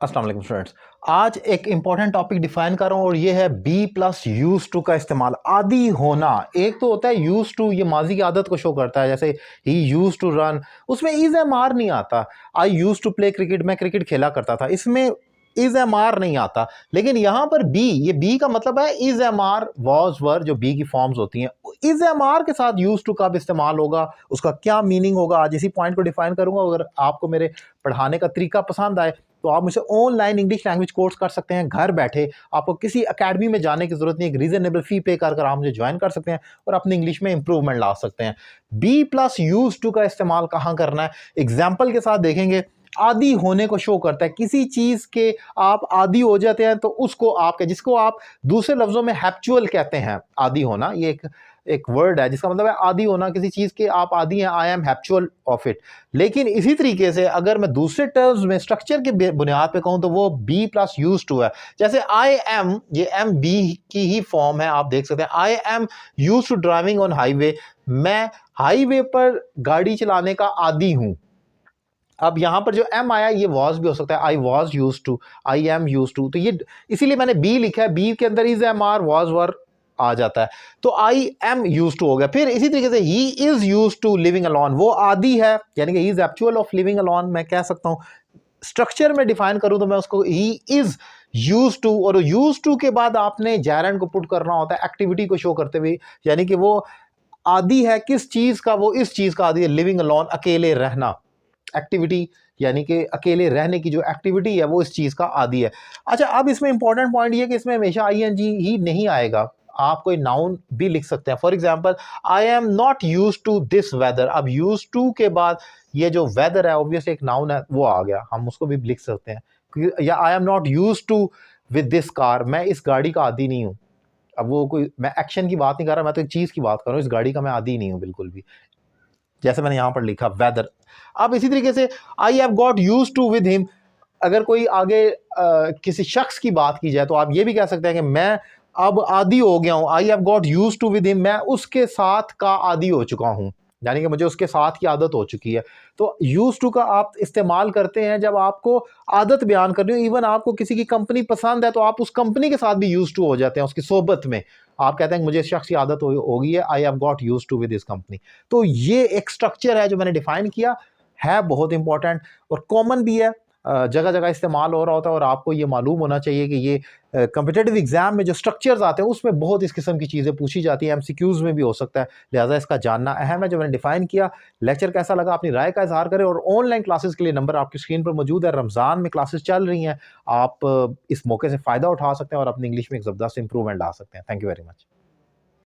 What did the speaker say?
अस्सलाम वालेकुम स्टूडेंट्स। आज एक इंपॉर्टेंट टॉपिक डिफाइन कर रहा हूं और ये है बी प्लस यूज टू का इस्तेमाल। आदी होना एक तो होता है यूज टू, ये माजी की आदत को शो करता है, जैसे ही यूज टू रन, उसमें इज एम आर नहीं आता। आई यूज टू प्ले क्रिकेट, मैं क्रिकेट खेला करता था, इसमें इज एम आर नहीं आता। लेकिन यहां पर बी, ये बी का मतलब है is am are was were, जो बी की फॉर्म्स होती हैं। इज एम आर के साथ यूज टू कब इस्तेमाल होगा, उसका क्या मीनिंग होगा, आज इसी पॉइंट को डिफाइन करूंगा। अगर आपको मेरे पढ़ाने का तरीका पसंद आए तो आप मुझसे ऑनलाइन इंग्लिश लैंग्वेज कोर्स कर सकते हैं घर बैठे। आपको किसी एकेडमी में जाने की जरूरत नहीं, एक रीजनेबल फी पे कर आप मुझे ज्वाइन कर सकते हैं और अपनी इंग्लिश में इंप्रूवमेंट ला सकते हैं। बी प्लस यूज टू का इस्तेमाल कहाँ करना है, एग्जाम्पल के साथ देखेंगे। आदी होने को शो करता है, किसी चीज के आप आदी हो जाते हैं तो उसको आपके, जिसको आप दूसरे लफ्जों में हैप्चुअल कहते हैं। आदी होना ये एक वर्ड है जिसका मतलब है आदी होना, किसी चीज के आप आदी हैं, I M habitual of it. लेकिन इसी तरीके से अगर मैं दूसरे टर्म्स में स्ट्रक्चर के बुनियाद पे कहूं तो वो बी प्लस यूज टू है। जैसे आई एम, ये एम बी की ही फॉर्म है, आप देख सकते हैं। I am use to driving on highway, मैं हाईवे पर गाड़ी चलाने का आदी हूं। अब यहां पर जो एम आया ये वॉज भी हो सकता है, I was use to, I am use to, तो ये इसीलिए मैंने बी लिखा है। बी के अंदर is am are was were आ जाता है, तो आई एम यूज टू हो गया। फिर इसी तरीके से he is use to living alone, वो आदी है, यानी कि he is actual of living alone मैं कह सकता हूं। स्ट्रक्चर में डिफाइन करूं तो मैं उसको ही इज यूज टू, और यूज टू के बाद आपने जैरन को पुट करना होता है एक्टिविटी को शो करते हुए, यानी कि वो आदी है किस चीज का, वो इस चीज का आदी है, लिविंग अलॉन, अकेले रहना। एक्टिविटी यानी कि अकेले रहने की जो एक्टिविटी है वो इस चीज का आदी है। अच्छा, अब इसमें इंपॉर्टेंट पॉइंट ये कि इसमें हमेशा आई एन जी ही नहीं आएगा, आप कोई नाउन भी लिख सकते हैं। For example, I am not use to this weather. अब यूज टू के बाद ये जो वेदर है ऑब्वियसली एक नाउन है, वो आ गया, हम उसको भी लिख सकते हैं। या I am not use to with this car, मैं इस गाड़ी का आदी नहीं हूं। अब वो कोई, मैं एक्शन की बात नहीं कर रहा, मैं तो एक चीज की बात कर रहा हूं, इस गाड़ी का मैं आदी नहीं हूं बिल्कुल भी, जैसे मैंने यहां पर लिखा वेदर। अब इसी तरीके से I have got use to with him, अगर कोई आगे किसी शख्स की बात की जाए तो आप ये भी कह सकते हैं कि मैं अब आदी हो गया हूं, I have got use to with him, मैं उसके साथ का आदी हो चुका हूं, यानी कि मुझे उसके साथ की आदत हो चुकी है। तो यूज टू का आप इस्तेमाल करते हैं जब आपको आदत बयान करनी हो। इवन आपको किसी की कंपनी पसंद है तो आप उस कंपनी के साथ भी यूज टू हो जाते हैं, उसकी सोबत में आप कहते हैं मुझे इस शख्स की आदत हो गई है, I have got use to with this company. तो ये एक स्ट्रक्चर है जो मैंने डिफाइन किया है, बहुत इंपॉर्टेंट और कॉमन भी है, जगह जगह इस्तेमाल हो रहा होता है। और आपको ये मालूम होना चाहिए कि ये कम्पिटिटिव एग्जाम में जो स्ट्रक्चर्स आते हैं उसमें बहुत इस किस्म की चीज़ें पूछी जाती हैं, एमसीक्यूज में भी हो सकता है, लिहाजा इसका जानना अहम है। जो मैंने डिफाइन किया, लेक्चर कैसा लगा अपनी राय का इजहार करें। और ऑनलाइन क्लासेस के लिए नंबर आपकी स्क्रीन पर मौजूद है, रमज़ान में क्लासेस चल रही हैं, आप इस मौके से फ़ायदा उठा सकते हैं और अपनी इंग्लिश में एक ज़बरदस्त इंप्रूवमेंट ला सकते हैं। Thank you very much.